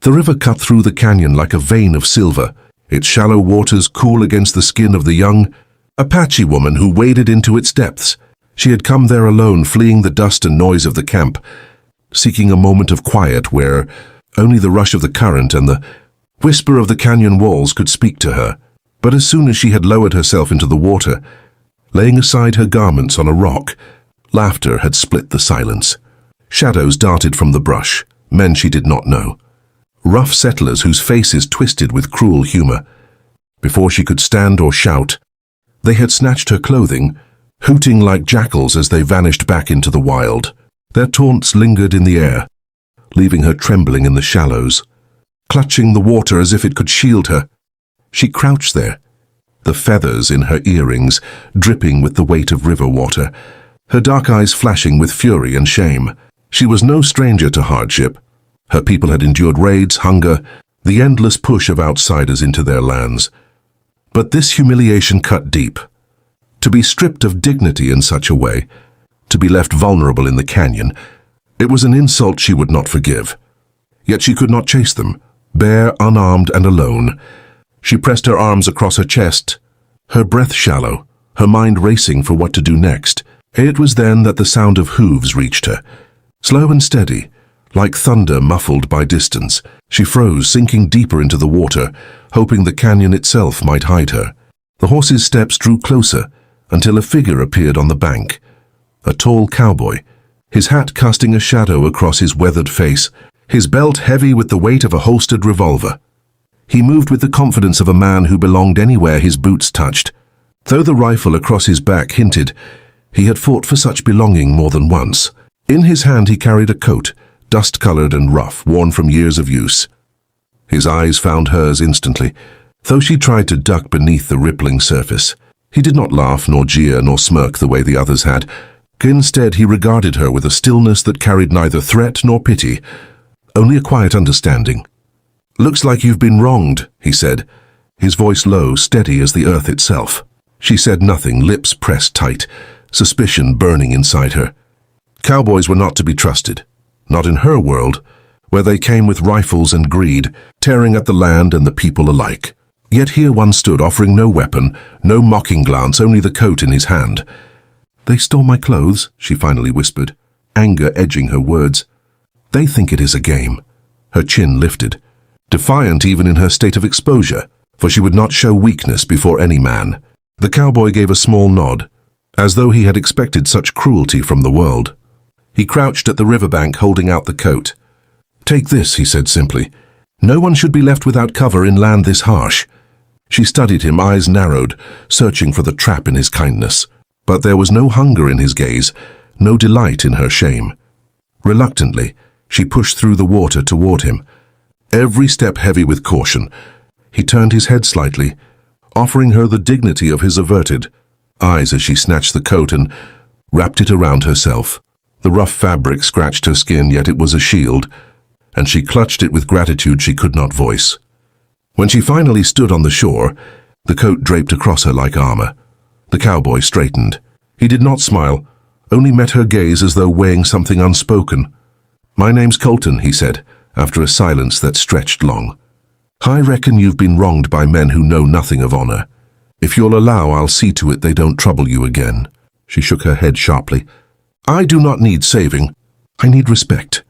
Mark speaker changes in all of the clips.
Speaker 1: The river cut through the canyon like a vein of silver, its shallow waters cool against the skin of the young Apache woman who waded into its depths. She had come there alone, fleeing the dust and noise of the camp, seeking a moment of quiet where only the rush of the current and the whisper of the canyon walls could speak to her. But as soon as she had lowered herself into the water, laying aside her garments on a rock, laughter had split the silence. Shadows darted from the brush, men she did not know. Rough settlers whose faces twisted with cruel humor. Before she could stand or shout, they had snatched her clothing, hooting like jackals as they vanished back into the wild. Their taunts lingered in the air, leaving her trembling in the shallows, clutching the water as if it could shield her. She crouched there, the feathers in her earrings dripping with the weight of river water, her dark eyes flashing with fury and shame. She was no stranger to hardship. Her people had endured raids, hunger, the endless push of outsiders into their lands. But this humiliation cut deep. To be stripped of dignity in such a way, to be left vulnerable in the canyon, it was an insult she would not forgive. Yet she could not chase them, bare, unarmed, and alone. She pressed her arms across her chest, her breath shallow, her mind racing for what to do next. It was then that the sound of hooves reached her, slow and steady, like thunder muffled by distance. She froze, sinking deeper into the water, hoping the canyon itself might hide her. The horse's steps drew closer until a figure appeared on the bank. A tall cowboy, his hat casting a shadow across his weathered face, his belt heavy with the weight of a holstered revolver. He moved with the confidence of a man who belonged anywhere his boots touched, though the rifle across his back hinted he had fought for such belonging more than once. In his hand he carried a coat, dust-colored and rough, worn from years of use. His eyes found hers instantly, though she tried to duck beneath the rippling surface. He did not laugh nor jeer nor smirk the way the others had. Instead, he regarded her with a stillness that carried neither threat nor pity, only a quiet understanding. "Looks like you've been wronged," he said, his voice low, steady as the earth itself. She said nothing, lips pressed tight, suspicion burning inside her. Cowboys were not to be trusted, not in her world, where they came with rifles and greed, tearing at the land and the people alike. Yet here one stood, offering no weapon, no mocking glance, only the coat in his hand. "They stole my clothes," she finally whispered, anger edging her words. "They think it is a game." Her chin lifted, defiant even in her state of exposure, for she would not show weakness before any man. The cowboy gave a small nod, as though he had expected such cruelty from the world. He crouched at the riverbank, holding out the coat. "Take this," he said simply. "No one should be left without cover in land this harsh." She studied him, eyes narrowed, searching for the trap in his kindness. But there was no hunger in his gaze, no delight in her shame. Reluctantly, she pushed through the water toward him, every step heavy with caution. He turned his head slightly, offering her the dignity of his averted eyes as she snatched the coat and wrapped it around herself. The rough fabric scratched her skin, yet it was a shield, and she clutched it with gratitude she could not voice. When she finally stood on the shore, the coat draped across her like armor. The cowboy straightened. He did not smile, only met her gaze as though weighing something unspoken. "My name's Colton," he said, after a silence that stretched long. "I reckon you've been wronged by men who know nothing of honor. If you'll allow, I'll see to it they don't trouble you again." She shook her head sharply. "I do not need saving. I need respect."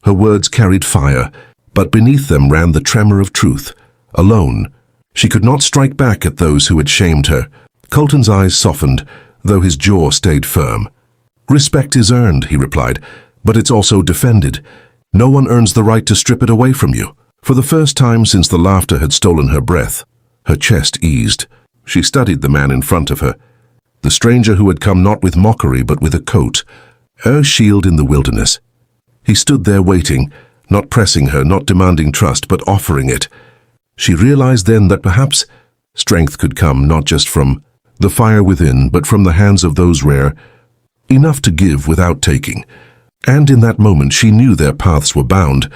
Speaker 1: Her words carried fire, but beneath them ran the tremor of truth. Alone, she could not strike back at those who had shamed her. Colton's eyes softened, though his jaw stayed firm. "Respect is earned," he replied, "but it's also defended. No one earns the right to strip it away from you." For the first time since the laughter had stolen her breath, her chest eased. She studied the man in front of her, the stranger who had come not with mockery but with a coat, her shield in the wilderness. He stood there waiting, not pressing her, not demanding trust, but offering it. She realized then that perhaps strength could come not just from the fire within, but from the hands of those rare, enough to give without taking. And in that moment she knew their paths were bound,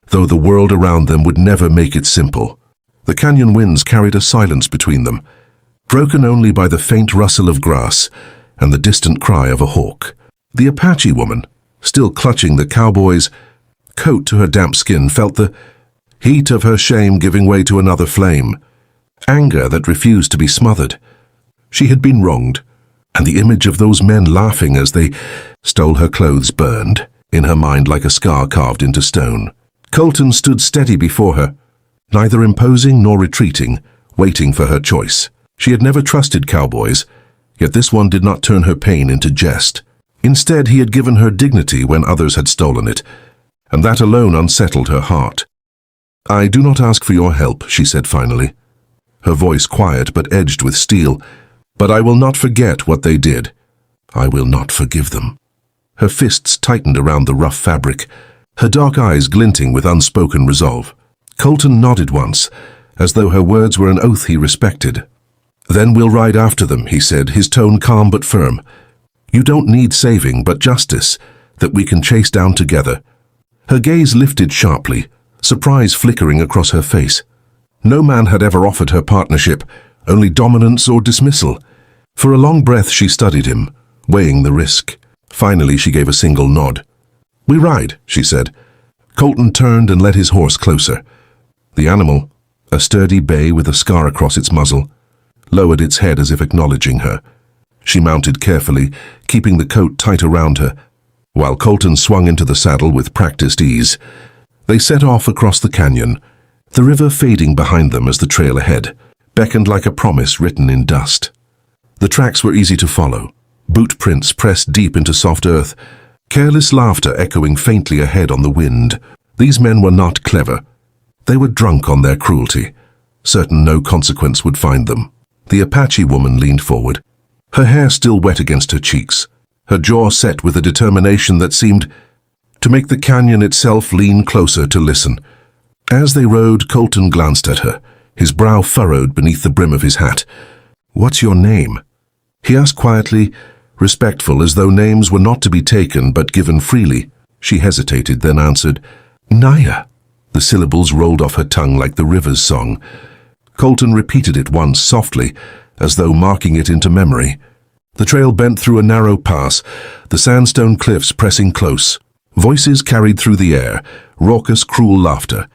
Speaker 1: though the world around them would never make it simple. The canyon winds carried a silence between them, broken only by the faint rustle of grass and the distant cry of a hawk. The Apache woman, still clutching the cowboy's coat to her damp skin, felt the heat of her shame giving way to another flame, anger that refused to be smothered. She had been wronged, and the image of those men laughing as they stole her clothes burned in her mind like a scar carved into stone. Colton stood steady before her, neither imposing nor retreating, waiting for her choice. She had never trusted cowboys, yet this one did not turn her pain into jest. Instead, he had given her dignity when others had stolen it, and that alone unsettled her heart. "I do not ask for your help," she said finally, her voice quiet but edged with steel, "but I will not forget what they did. I will not forgive them." Her fists tightened around the rough fabric, her dark eyes glinting with unspoken resolve. Colton nodded once, as though her words were an oath he respected. "Then we'll ride after them," he said, his tone calm but firm. "You don't need saving, but justice, that we can chase down together." Her gaze lifted sharply, surprise flickering across her face. No man had ever offered her partnership, only dominance or dismissal. For a long breath she studied him, weighing the risk. Finally she gave a single nod. "We ride," she said. Colton turned and led his horse closer. The animal, a sturdy bay with a scar across its muzzle, lowered its head as if acknowledging her. She mounted carefully, keeping the coat tight around her, while Colton swung into the saddle with practiced ease. They set off across the canyon, the river fading behind them as the trail ahead beckoned like a promise written in dust. The tracks were easy to follow, boot prints pressed deep into soft earth, careless laughter echoing faintly ahead on the wind. These men were not clever. They were drunk on their cruelty, certain no consequence would find them. The Apache woman leaned forward, her hair still wet against her cheeks, her jaw set with a determination that seemed to make the canyon itself lean closer to listen. As they rode, Colton glanced at her, his brow furrowed beneath the brim of his hat. "What's your name?" he asked quietly, respectful, as though names were not to be taken but given freely. She hesitated, then answered, "Naya." The syllables rolled off her tongue like the river's song. Colton repeated it once softly, as though marking it into memory. The trail bent through a narrow pass, the sandstone cliffs pressing close. Voices carried through the air, raucous, cruel laughter,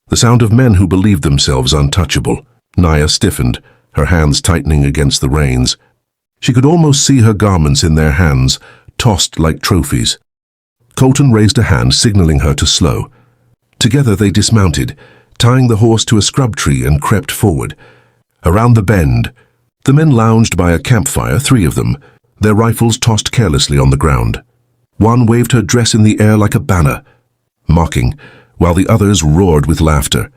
Speaker 1: the sound of men who believed themselves untouchable. Naya stiffened, her hands tightening against the reins. She could almost see her garments in their hands, tossed like trophies. Colton raised a hand, signaling her to slow. Together they dismounted, tying the horse to a scrub tree, and crept forward. Around the bend, the men lounged by a campfire, 3 of them, their rifles tossed carelessly on the ground. One waved her dress in the air like a banner, mocking, while the others roared with laughter.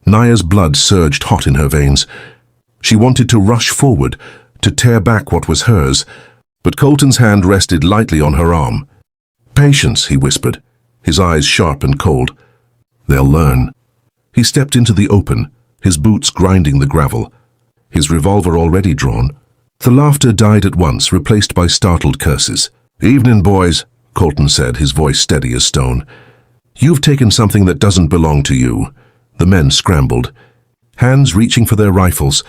Speaker 1: Naya's blood surged hot in her veins. She wanted to rush forward, to tear back what was hers, but Colton's hand rested lightly on her arm. "Patience," he whispered, his eyes sharp and cold. "They'll learn." He stepped into the open, his boots grinding the gravel, his revolver already drawn. The laughter died at once, replaced by startled curses. "Evening, boys," Colton said, his voice steady as stone. "You've taken something that doesn't belong to you." The men scrambled, hands reaching for their rifles,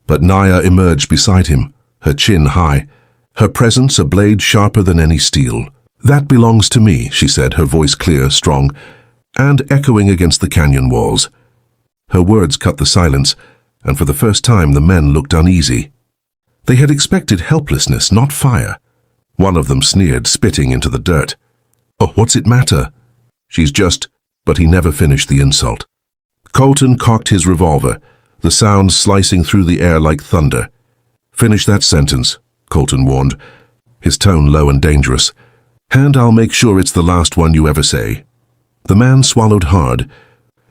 Speaker 1: but Naya emerged beside him, her chin high, her presence a blade sharper than any steel. "That belongs to me," she said, her voice clear, strong, and echoing against the canyon walls. Her words cut the silence, and for the first time the men looked uneasy. They had expected helplessness, not fire. One of them sneered, spitting into the dirt. "Oh, what's it matter? She's just—" But he never finished the insult. Colton cocked his revolver, the sound slicing through the air like thunder. "Finish that sentence," Colton warned, his tone low and dangerous. "And I'll make sure it's the last one you ever say." The man swallowed hard,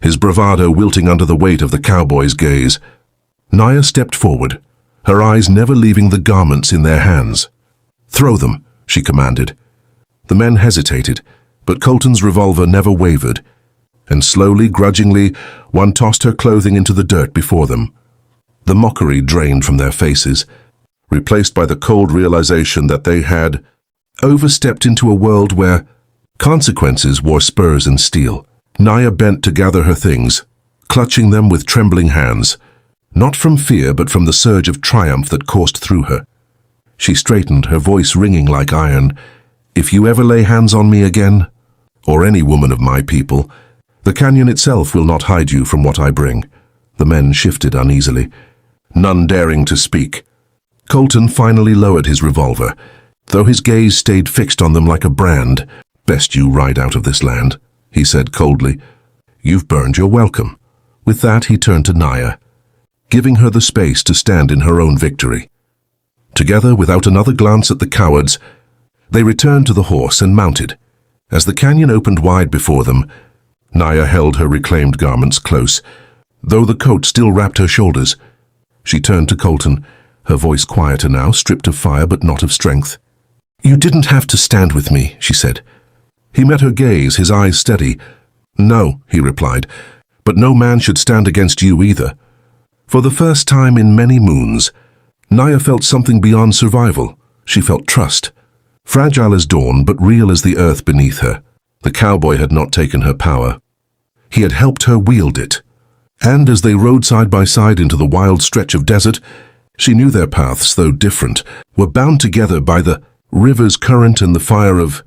Speaker 1: his bravado wilting under the weight of the cowboy's gaze. Naya stepped forward, her eyes never leaving the garments in their hands. "Throw them," she commanded. The men hesitated, but Colton's revolver never wavered, and slowly, grudgingly, one tossed her clothing into the dirt before them. The mockery drained from their faces, replaced by the cold realization that they had overstepped into a world where consequences wore spurs and steel. Naya bent to gather her things, clutching them with trembling hands, not from fear but from the surge of triumph that coursed through her. She straightened, her voice ringing like iron. "If you ever lay hands on me again, or any woman of my people, The canyon itself will not hide you from what I bring." The men shifted uneasily, none daring to speak. Colton finally lowered his revolver, though his gaze stayed fixed on them like a brand. "Best you ride out of this land," he said coldly. "You've burned your welcome." With that, he turned to Naya, giving her the space to stand in her own victory. Together, without another glance at the cowards, they returned to the horse and mounted. As the canyon opened wide before them, Naya held her reclaimed garments close, though the coat still wrapped her shoulders. She turned to Colton, her voice quieter now, stripped of fire but not of strength. "You didn't have to stand with me," she said. He met her gaze, his eyes steady. "No," he replied, "but no man should stand against you either." For the first time in many moons, Naya felt something beyond survival. She felt trust. Fragile as dawn, but real as the earth beneath her. The cowboy had not taken her power. He had helped her wield it. And as they rode side by side into the wild stretch of desert, she knew their paths, though different, were bound together by the river's current and the fire of